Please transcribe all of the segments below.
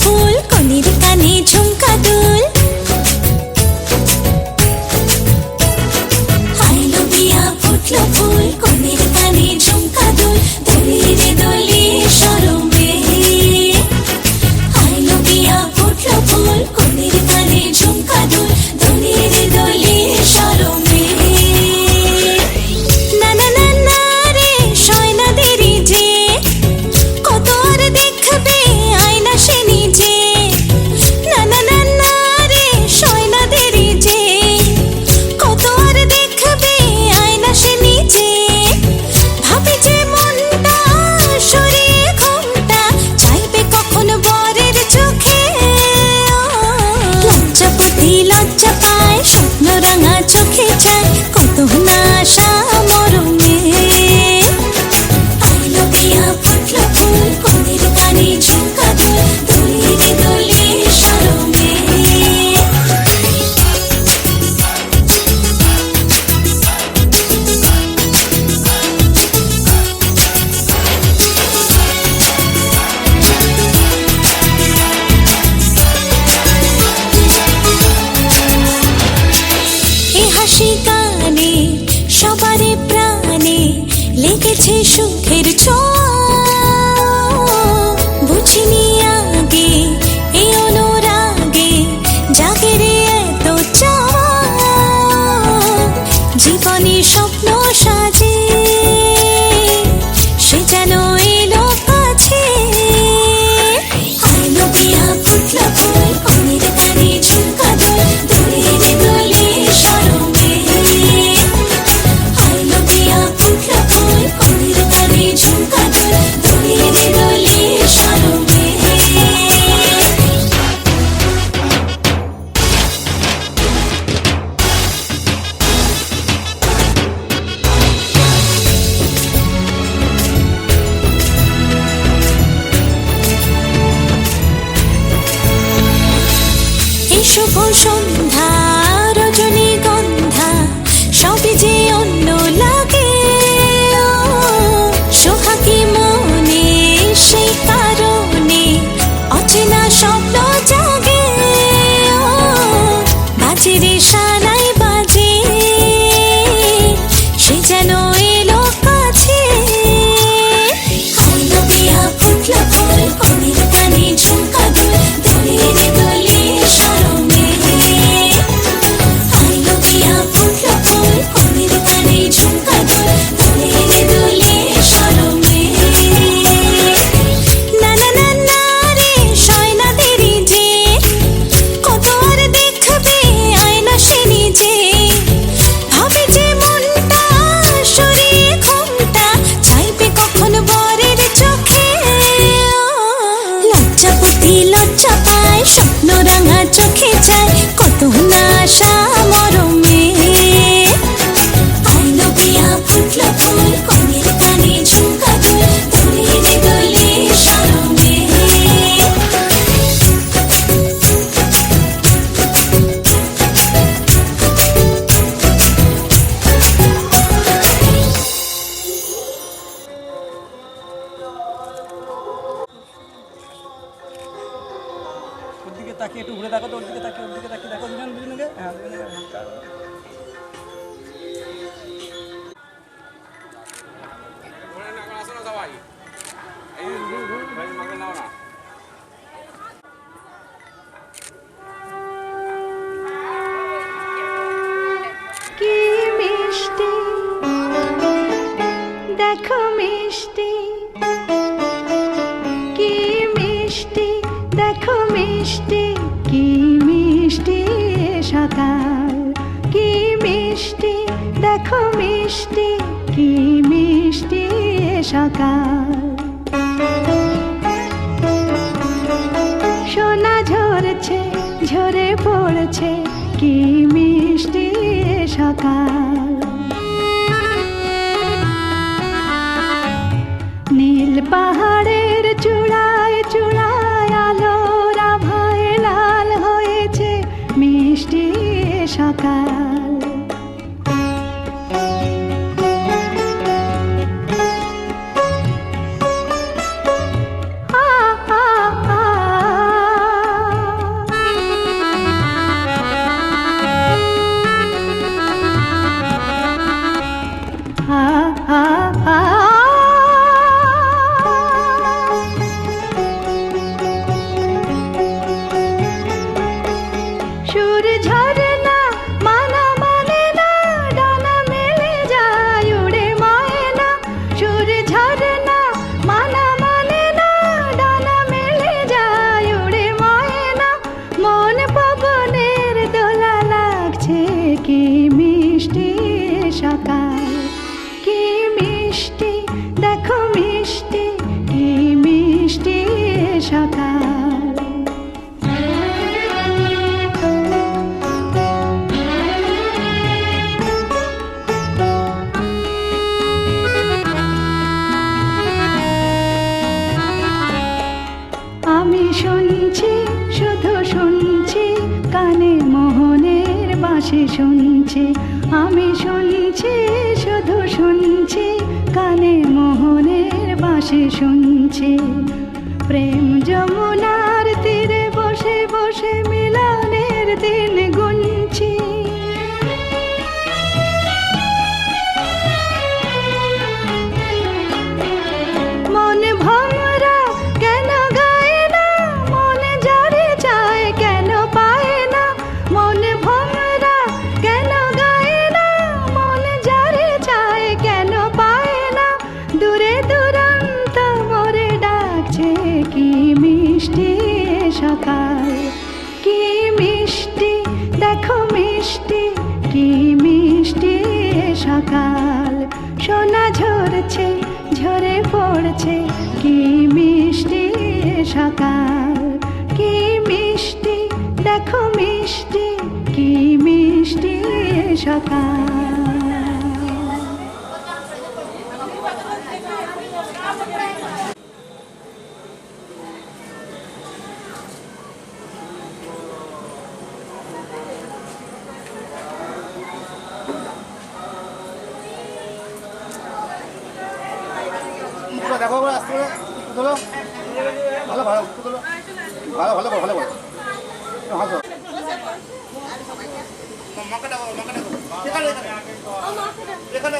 ফুল কনির কানে ঝুমকা দুল আইলো বিয়া ফুটলো ফুল কনির কানে ঝুমকা দুল দোলে রে দোলে শরমে আইলো বিয়া ফুটলো ফুল কনির কানে ঝুমকা দুল দোলে রে দোলে শরমে না না না না রে শয়না দেরি যে কত আর দেখবে আয়না সে নিজে না না না না রে শয়না দেরি যে কত আর দেখবে আয়না সে নিজে ভাবি যে মনটা সরিয়ে ঘুমটা চাইবে কখন বরের চোখে লজ্জাপতি লজ্জা পায় স্বপ্ন রাঙা চোখে চায় কত না আশা মরমে আইলো বিয়া ফুটলো ফুল কনের কানে ঝুমকা দুল দোলে রে দোলে শরমে এ হাসি কানে সবারে প্রাণে লেগেছে সুখের ছোঁয়া বুঝিনি আগে এই অনুরাগে জাগে রে এত চাওয়া জীবনে স্বপ্ন সাজে সে যেন এলো কাছে আইলো বিয়া ফুটলো ফুল কনের কানে ঝুমকা দুল দোলে রে দোলে শরমে আইলো বিয়া ফুটলো ফুল কনের কানে ঝুমকা দুল দোলে রে দোলে শরমে এই শুভ সন্ধ্যা রজনীগন্ধা সবই যে অন্য লাগে সোহাগী মনে সেই কারণে অচেনা স্বপ্ন জাগে বাজে রে সানাই বাজে সে যেন এলো কাছে আইলো বিয়া ফুটলো ফুল কনের কানে ঝুমকা দুল দোলে রে দোলে শরমে আইলো বিয়া ফুটলো ফুল কনের কানে ঝুমকা দুল দোলে রে দোলে শরমে না না না না রে শয়না দেরি যে কত আর দেখবে আয়না সে নিজে ভাবে যে মনটা সরিয়ে ঘুমটা চাইবে কখন বরের চোখে লজ্জাপতি লজ্জা পায় স্বপ্ন রাঙা চোখে চায় কত না আশা মরমে আইলো বিয়া ফুটলো ফুল কনের কানে ঝুমকা দুল দোলে রে দোলে শরমে ওর দিকে তাকিয়ে একটু ঘুরে দেখো তো ওর দিকে তাকিয়ে দেখো দুজনকে হ্যাঁ কি মিষ্টি দেখো মিষ্টি কি মিষ্টি দেখো মিষ্টি কি মিষ্টি সকাল কি মিষ্টি দেখো মিষ্টি কি মিষ্টি সকাল সোনা ঝরছে ঝরে পড়ছে কি মিষ্টি এ সকাল। নীল পাহাড়ের চূড়ায় চূড়ায় আলোর আভায় লাল হয়েছে মিষ্টি এ সকাল। সুর ঝরনা মানা মানে না, ডানা মেলে যায় উড়ে ময়না। সুর ঝরনা মানা মানে না, ডানা মেলে যায় উড়ে ময়না। মন পবনের দোলা লাগছে কি মিষ্টি সকাল। কি মিষ্টি দেখো মিষ্টি, কি মিষ্টি সকাল। আমি শুনছি শুধু শুনছি, কানে মোহনের বাঁশি শুনছি। আমি শুনছি শুধু শুনছি, কানে মোহনের বাঁশি শুনছি। প্রেম যমুনার তীরে বসে বসে মিলনের দিন গুনছি। মন ভমরা কেন গায় না, মন যারে চায় কেন পায় না। মন ভমরা কেন গায় না, মন যারে চায় কেন পায় না। দূরে দূরান্ত মোরে ডাকছে কি মিষ্টি সকাল। কি মিষ্টি দেখো মিষ্টি, কি মিষ্টি সকাল। সোনা ঝরছে ঝরে পড়ছে কি মিষ্টি সকাল। কি মিষ্টি দেখো মিষ্টি, কি মিষ্টি সকাল। দেখো আসতে তোলো, ভালো ভালো তোলো, ভালো ভালো ভালো ভালো হাসো। মাকাটা মাকাটা এখানে এখানে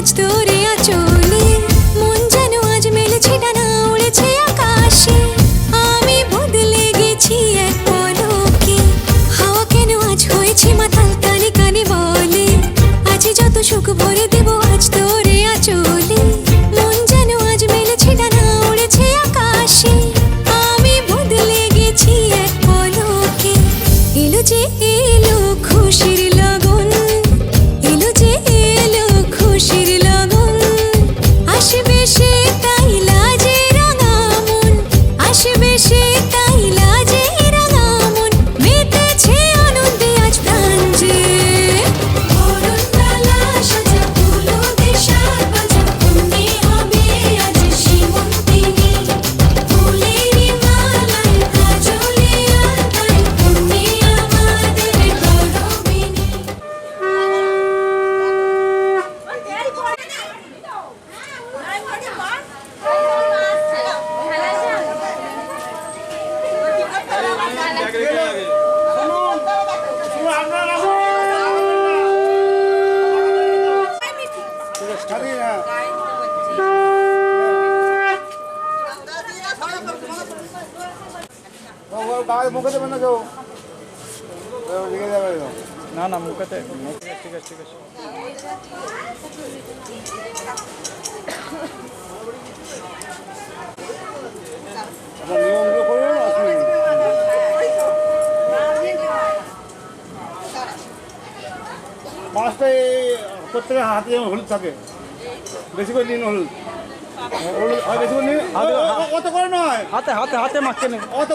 আজ তোরে আঁচলে মন যেন আজ মেলেছে ডানা উড়েছে আকাশে আমি বদলে গেছি এক পলকে হাওয়া কেন আজ হয়েছে মাতাল কানে কানে বলে আজ যত সুখ ভরে দেব আজ তোরে আঁচলে মন যেন আজ মেলেছে ডানা উড়েছে আকাশে আমি বদলে গেছি এক পলকে এলো যে এলো খুশির লগন এলো যে এলো খুশির লগন আসবে সে তাই লাজে রাঙা মন আসবে সে তাই লাজে রাঙা মন মেতেছে আনন্দে আজ প্রাণ যে বরণডালা সাজা ফুলো দেশার বাজা অন্যে হবে আজ সীমন্তিনী ফুলেরই মালায় কাজলে আলতায় অন্যে আমাদের গরবিনী মুখে দেবেন না কেউ লেগে যাবে না না মুখেতে ঠিক আছে ঠিক আছে আপনার নিয়মগুলো করুন মাছটা প্রত্যেকের হাতে যেমন হলুদ থাকে বেশি করে নিন হলুদ হলুদ বেশি করে নিন অত করে নয় হাতে হাতে হাতে মাখতে নেই অত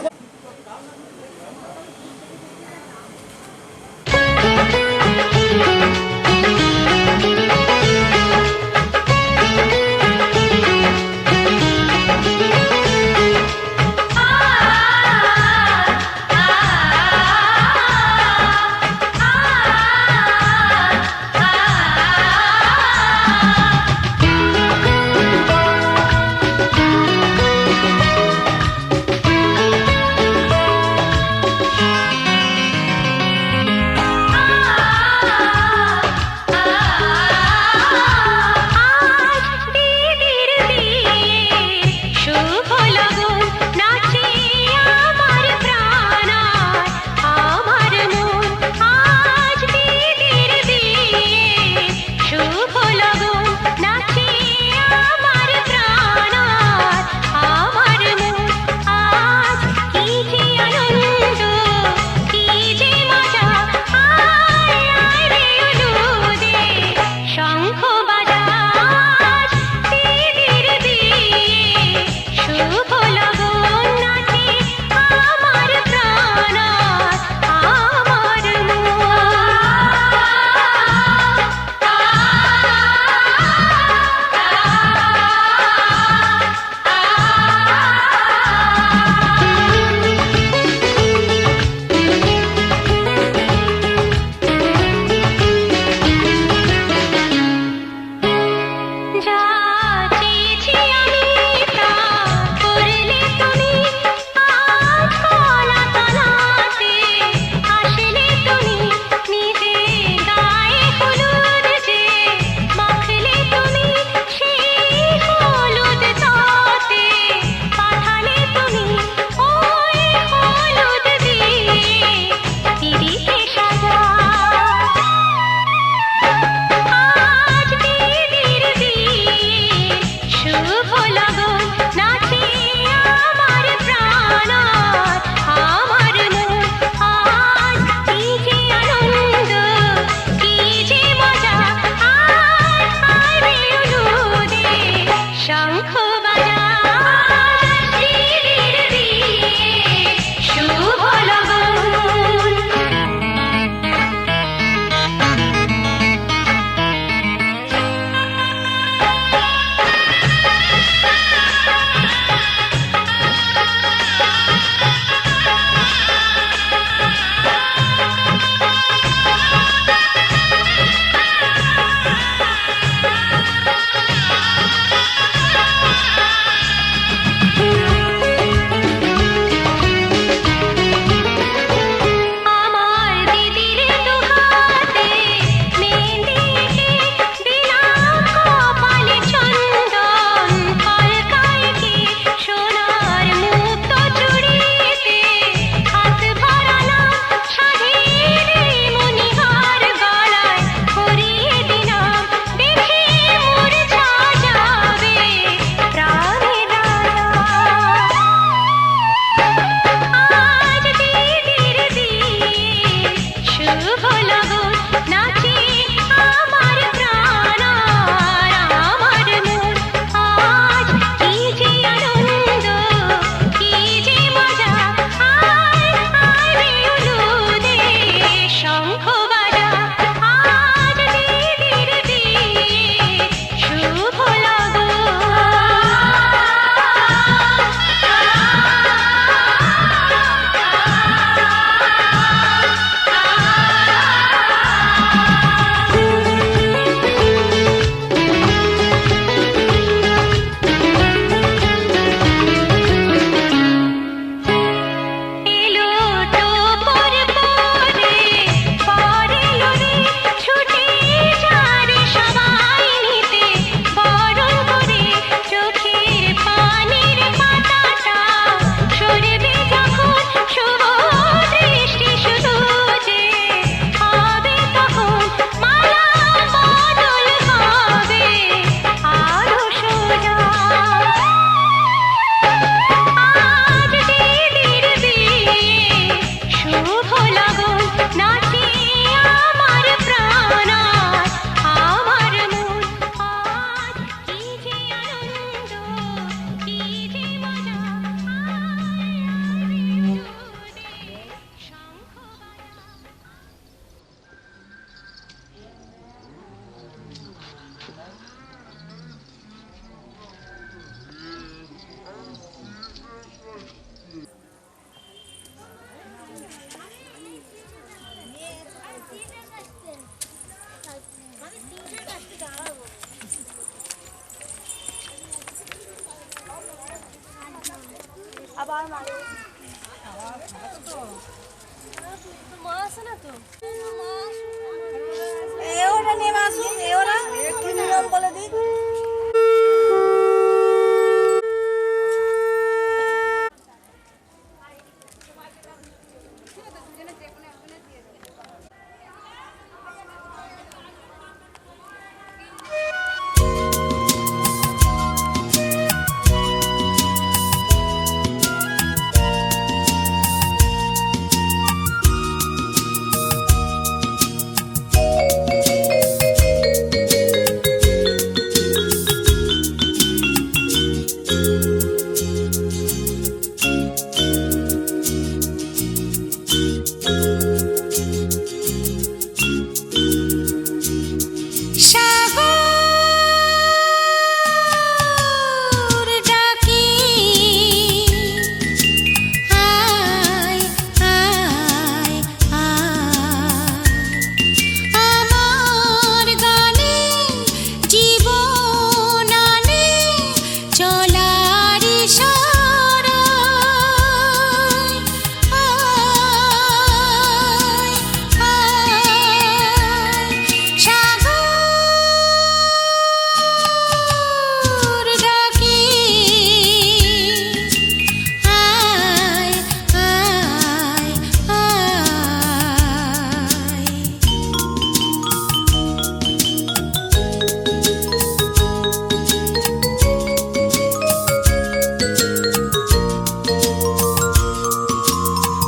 ওটা নিয়ে আসুন, ওরা কি নিয়ম বলে দিই। সাগর ডাকে আয় আয় আয় আমার গানে জীবন আনে চলার ইশারায় আয় আয় সাগর ডাকে আয় আয় আয়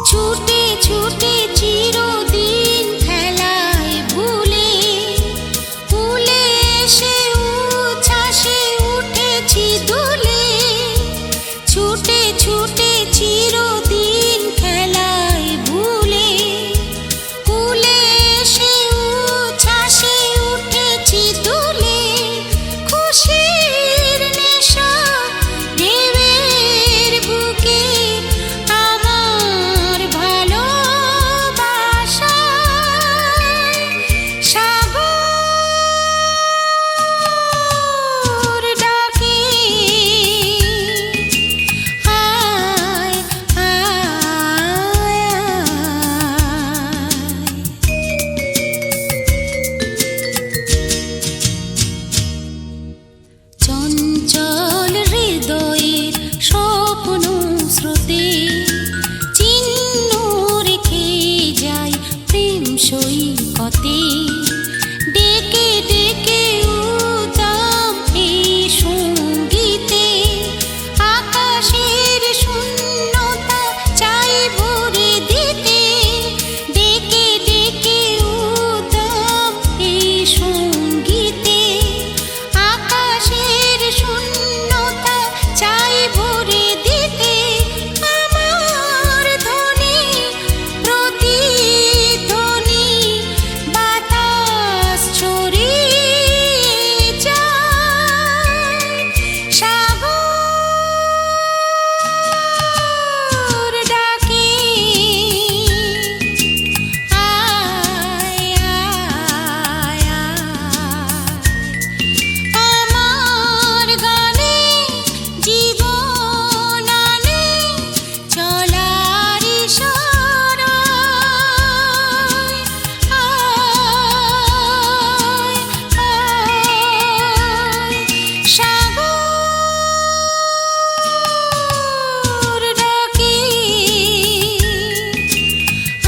ছুটে ছুটে চিরদিন খেলায় ভুলে ভুলে এসে উচ্ছ্বাসে উঠেছি দুলে ছুটে ছুটে চিরদিন খেলায় ভুলে ভুলে এসে উচ্ছ্বাসে উঠেছি দুলে খুশির নেশা ঢেউয়ের বুকে আমার ভালোবাসা সাগর ডাকে আয় আয় চঞ্চল হৃদয়ের স্বপ্ন স্রোতে চিহ্ন রেখে যায় প্রেম সৈকতে ডেকে ডেকে উদাম এই সঙ্গীতে আকাশের শূন্যতা চাই ভরে দিতে ডেকে ডেকে উদাম এই সঙ্গীতে আকাশের শূন্যতা চাই ভরে দিতে আমার ধ্বনি প্রতিধ্বনি বাতাস ছড়িয়ে যায় সাগর ডাকে আয় আয় আয় আমার গানে জীবন আনে চলার ইশারায় আয় আয় সাগর ডাকে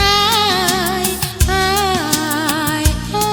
আয় আয় আয়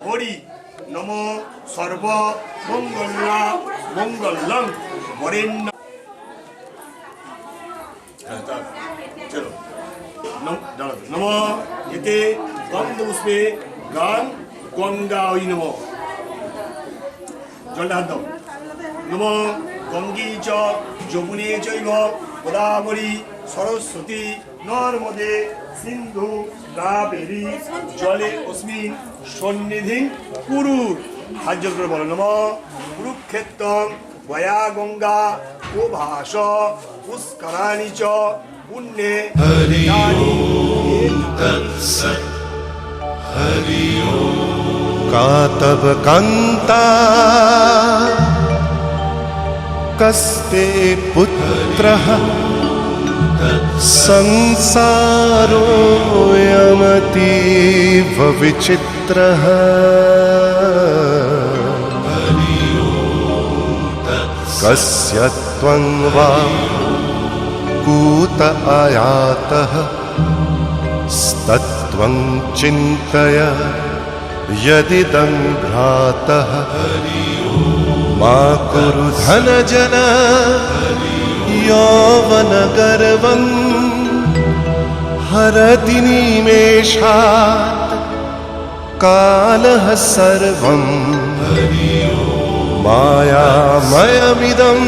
হরি নম সর্ব মঙ্গলা মঙ্গলং বরেণ্য চলো নম এতে গন্ধপুষ্পে গান গঙ্গা ওই নম জলটা হাত দাও নম গঙ্গে চ যমুনে চৈব গোদাবরী সরস্বতী নর্মদে সিন্ধু কাবেরী জলে অস্মিন সন্নিধিং কুরু। হাত জোর করে বলো নম কুরুক্ষেত্রং বয়া গঙ্গা ও ভাস পুষ্করাণি চ পুণ্যে कातव कांता कस्ते पुत्रः संसारोऽयमतीव विचित्रः कस्य त्वं वा कूत आयातः स्तत्त्वं चिन्तय यदिदं भ्रातः मा कुरु धनजन यौवनगर्वं हरति निमेषात् कालः सर्वं मायामयमिदम्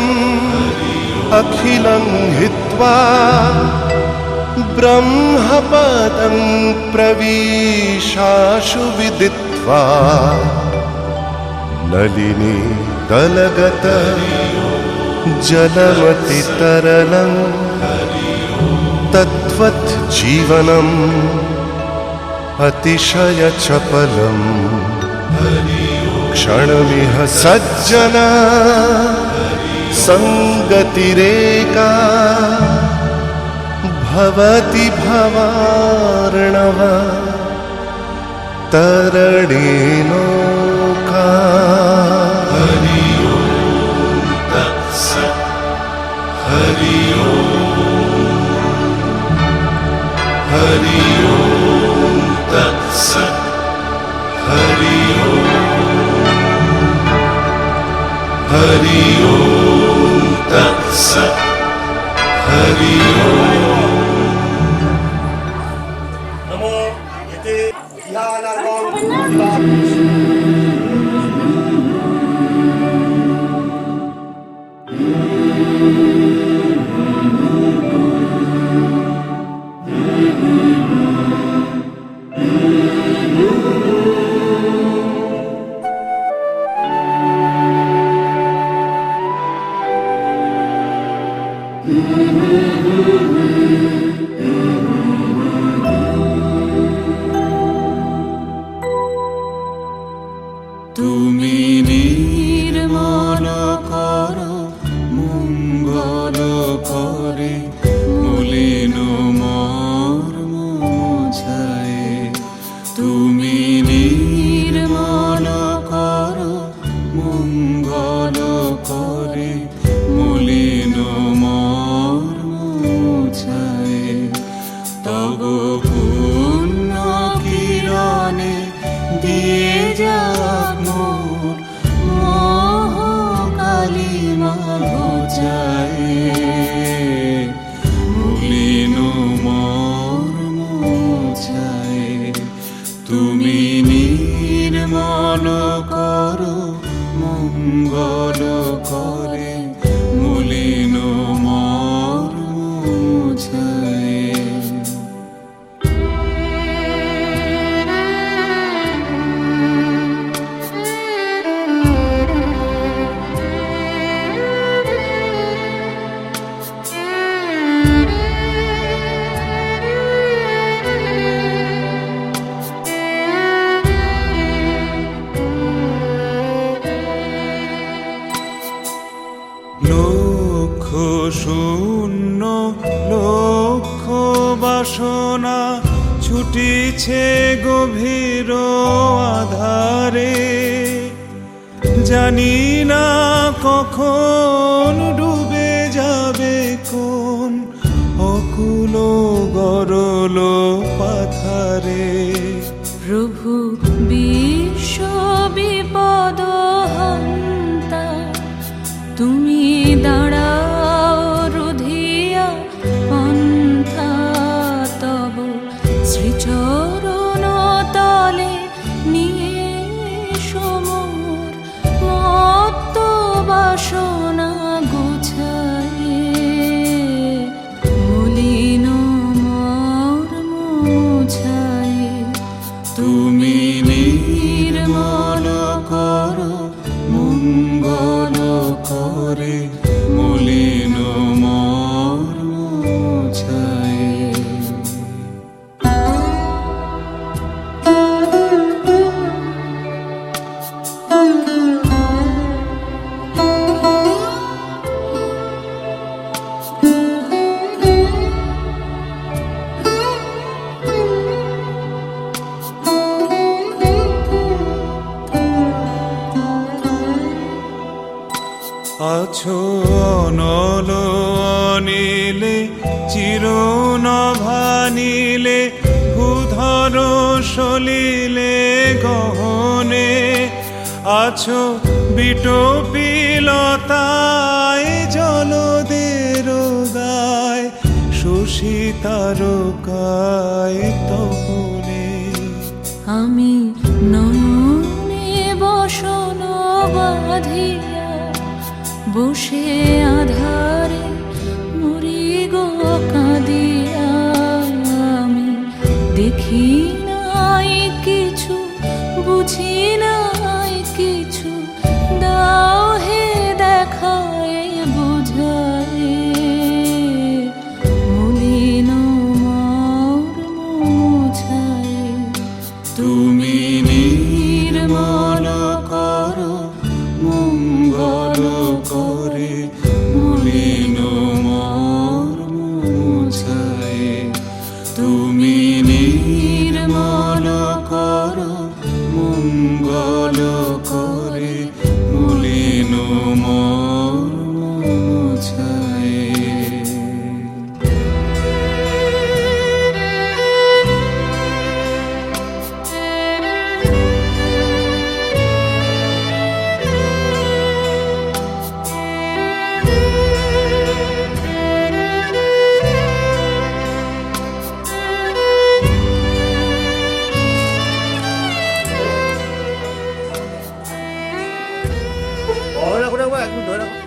अखिलं हित्वा ब्रह्मपदं प्रविशाशु विदित्वा नलिनी दलगत जलमतितरलं तद्वत् जीवनम् अतिशयचपलम् क्षणमिह सज्जना संगतिरेका भवति भवार्णव तरणेनौका। हरि ओम तत्सत्। हरि ओम तत्सत्। हरि ओम तत्सत्। हरि नमो यते ध्यानार्गं তুমি নির্মল কর মঙ্গল করে মলিন মর্ম ছায়ে। তুমি নির্মল কর মঙ্গল করে মলিন মর্ম ছায়ে। তব পুণ্য কিরণে দিয়ে যাক মোর মোহ কালিমা ঘোচায়ে। মলিন মর্ম ছায়ে। তুমি নির্মল করো মঙ্গল করে মলিন মর্ম ছায়ে। লক্ষ শূন্য লক্ষ বাসনা ছুটিছে গভীর আধারে। জানি না কখন ডুবে যাবে কোন অকুল গরল পাথারে। প্রভু বিশ্ব বিপদ হন্তা, তুমি দাঁড়াও রুধিয়া পন্থা। তব শ্রীচরণ তলে নিয়ে সমর মত্ত বাসনা গুছায়ে মলিন মর্ম মুছায়ে তুমি নির্মল করো মঙ্গল করে মলিন মর্ম মুছায়ে। আছো অনল অনিলে চিরনভানিলে ভূধর সলিলে গহনে আছো বিটপিলতায় জলদের গায় শশী তারকায় তপনে। আমি নয়নে বসন বাঁধিয়া বসে আধারে মরি গো কাঁদিয়া আমি দেখি নাই কিছু বুঝি নাই কিছু দাও হে দেখায় বুঝায় মলিন মর্ম মুছায় তুমি নির্মল করো মঙ্গল করে মলিন মর্ম মুছায়ে। তুমি নির্মল করো মঙ্গল করে মলিন মর্ম মুছায়ে। ধরে রাখো রাখো একদম ধরে রাখো।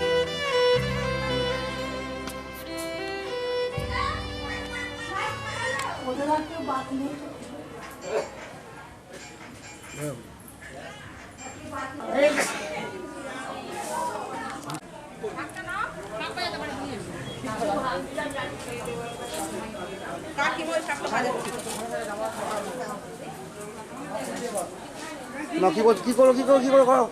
না কি বল কি করো করো